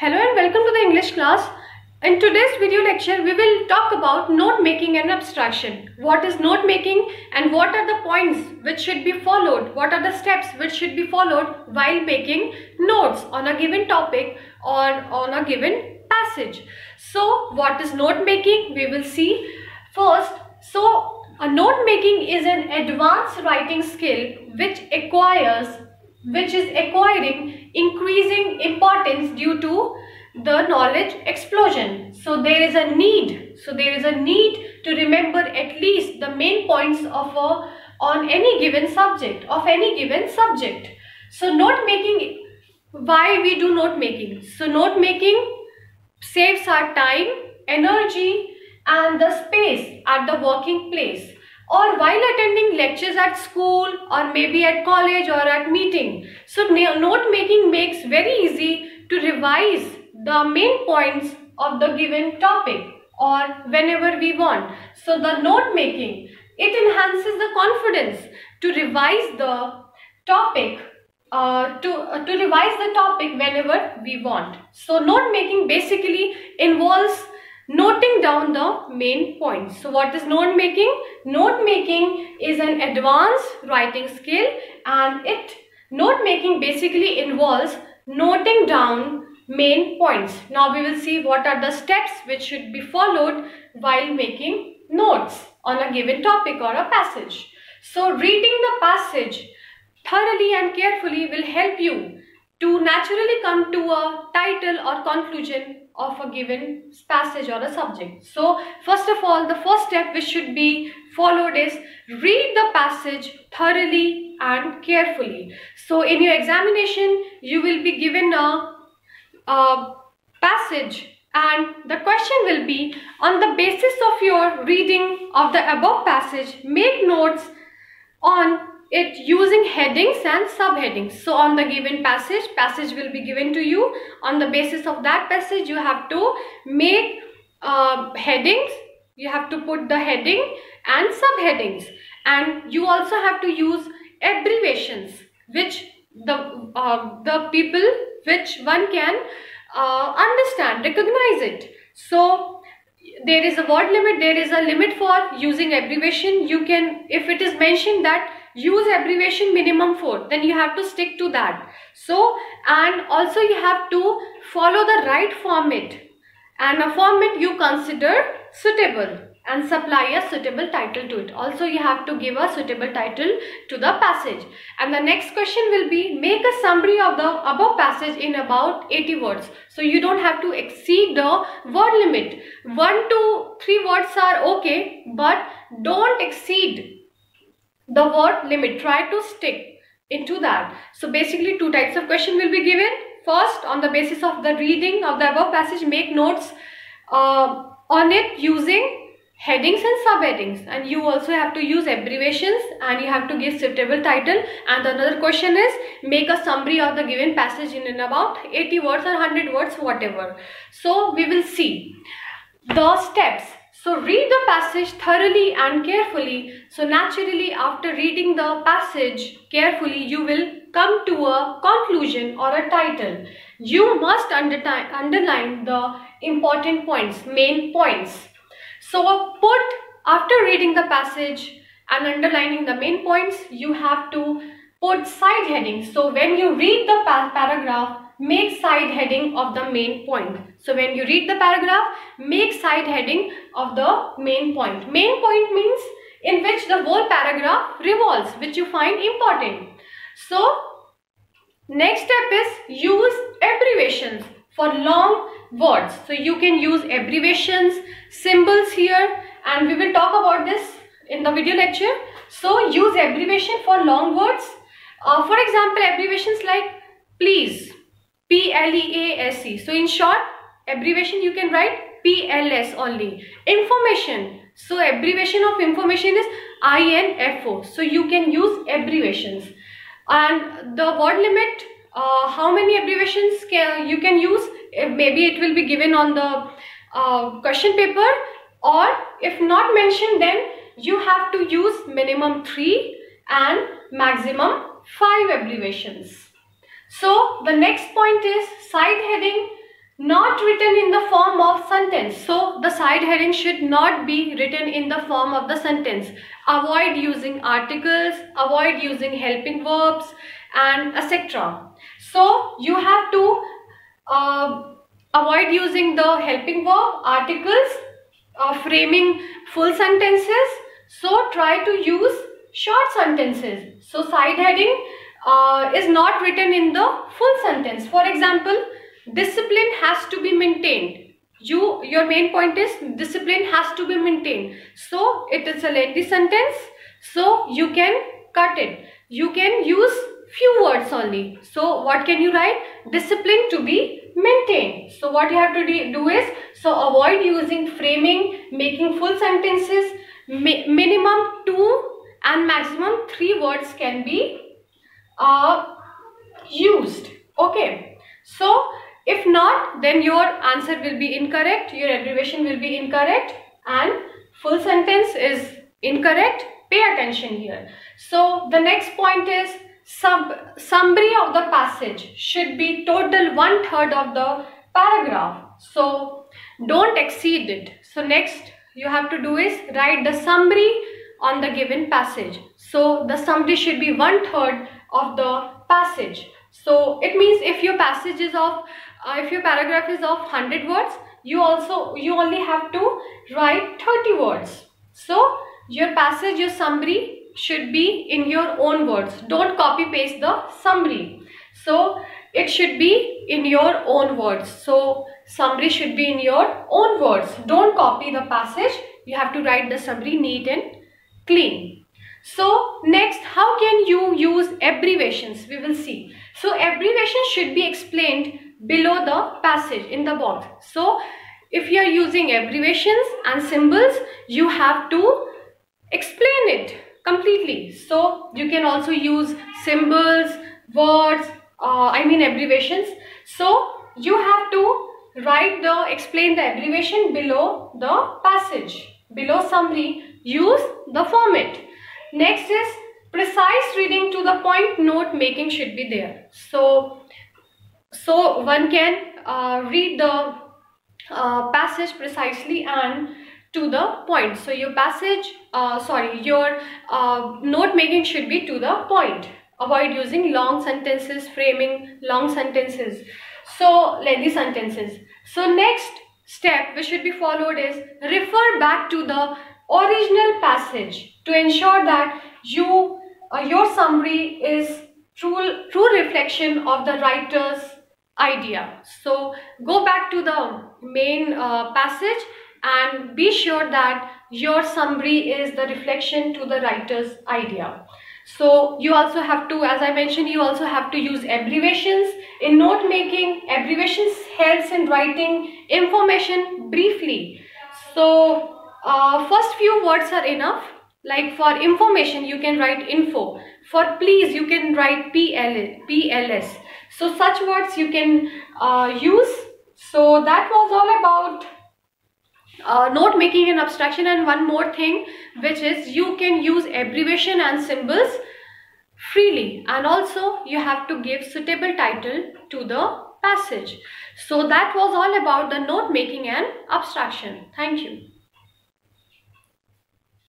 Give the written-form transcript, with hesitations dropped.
Hello and welcome to the English class. In today's video lecture, we will talk about note making and abstraction. What is note making and what are the points which should be followed? What are the steps which should be followed while making notes on a given topic or on a given passage? So, what is note making? We will see first. So, a note making is an advanced writing skill which is acquiring increasing importance due to the knowledge explosion. So there is a need to remember at least the main points on any given subject So note making, why we do note making? So note making saves our time, energy and the space at the working place, or while attending lectures at school or maybe at college or at meeting. So note making makes very easy to revise the main points of the given topic or whenever we want. So the note making, it enhances the confidence to revise the topic to revise the topic whenever we want. So note making basically involves noting down the main points. So what is note making? Note making is an advanced writing skill, and note making basically involves noting down main points. Now we will see what are the steps which should be followed while making notes on a given topic or a passage. So reading the passage thoroughly and carefully will help you to naturally come to a title or conclusion of a given passage or a subject. So first of all, the first step which should be followed is read the passage thoroughly and carefully. So in your examination, you will be given a passage, and the question will be, on the basis of your reading of the above passage, make notes on it using headings and subheadings. So on the given passage will be given to you. On the basis of that passage, you have to make headings. You have to put the heading and subheadings, and you also have to use abbreviations which the people which one can understand, recognize it. So there is a word limit, there is a limit for using abbreviation. You can, if it is mentioned that use abbreviation minimum 4, then you have to stick to that. So, and also you have to follow the right format, and a format you consider suitable, and supply a suitable title to it. Also you have to give a suitable title to the passage. And the next question will be, make a summary of the above passage in about 80 words. So you don't have to exceed the word limit. 1 to 3 words are okay, but don't exceed the word limit. Try to stick into that. So basically 2 types of question will be given. First, on the basis of the reading of the above passage, make notes on it using headings and subheadings, and you also have to use abbreviations, and you have to give suitable title. And another question is, make a summary of the given passage in about 80 words or 100 words, whatever. So we will see the steps. So read the passage thoroughly and carefully. So naturally, after reading the passage carefully, you will come to a conclusion or a title. You must underline the important points, main points. So after reading the passage and underlining the main points, you have to put side headings. So when you read the paragraph, make side heading of the main point. So when you read the paragraph, make side heading of the main point. Main point means in which the whole paragraph revolves, which you find important. So next step is use abbreviations for long words. So you can use abbreviations, symbols here, and we will talk about this in the video lecture. So use abbreviation for long words. For example, abbreviations like please, P-L-E-A-S-E. So in short, abbreviation you can write P-L-S only. Information. So abbreviation of information is I-N-F-O. So you can use abbreviations. And the word limit, how many abbreviations you can use? Maybe it will be given on the question paper, or if not mentioned, then you have to use minimum 3 and maximum 5 abbreviations. So the next point is side heading. Not written in the form of sentence. So the side heading should not be written in the form of the sentence. Avoid using articles, avoid using helping verbs, and etc. So you have to avoid using the helping verb, articles, framing full sentences. So try to use short sentences. So side heading is not written in the full sentence. For example, discipline has to be maintained. Your main point is discipline has to be maintained. So it is a lengthy sentence. So you can cut it. You can use few words only. So what can you write? Discipline to be maintained. So what you have to do is, so avoid using framing, making full sentences. Minimum 2 and maximum 3 words can be used. Okay. So if not, then your answer will be incorrect, your abbreviation will be incorrect, and full sentence is incorrect. Pay attention here. So the next point is summary of the passage should be total 1/3 of the paragraph. So don't exceed it. So next you have to do is write the summary on the given passage. So the summary should be 1/3 of the passage. So it means if your passage is of if your paragraph is of 100 words, you only have to write 30 words. So your passage, your summary should be in your own words. Don't copy paste the summary. So it should be in your own words. So summary should be in your own words. Don't copy the passage. You have to write the summary neat and clean. So next, how can you use abbreviations? We will see. So abbreviations should be explained below the passage in the box. So if you are using abbreviations and symbols, you have to explain it completely. So you can also use symbols, words, abbreviations. So you have to explain the abbreviation below the passage, below summary. Use the format. Next is precise reading to the point. Note making should be there. So one can read the passage precisely and to the point. So your note making should be to the point. Avoid using long sentences, framing long sentences, so lengthy sentences. So next step which should be followed is refer back to the original passage to ensure that your summary is true reflection of the writer's idea. So go back to the main passage and be sure that your summary is the reflection to the writer's idea. So you also have to, as I mentioned, you also have to use abbreviations. In note making, abbreviations helps in writing information briefly. So first few words are enough. Like for information, you can write info. For please, you can write PLS. So such words you can use. So that was all about note making and abstraction. And one more thing, which is you can use abbreviation and symbols freely, and also you have to give suitable title to the passage. So that was all about the note making and abstraction. Thank you.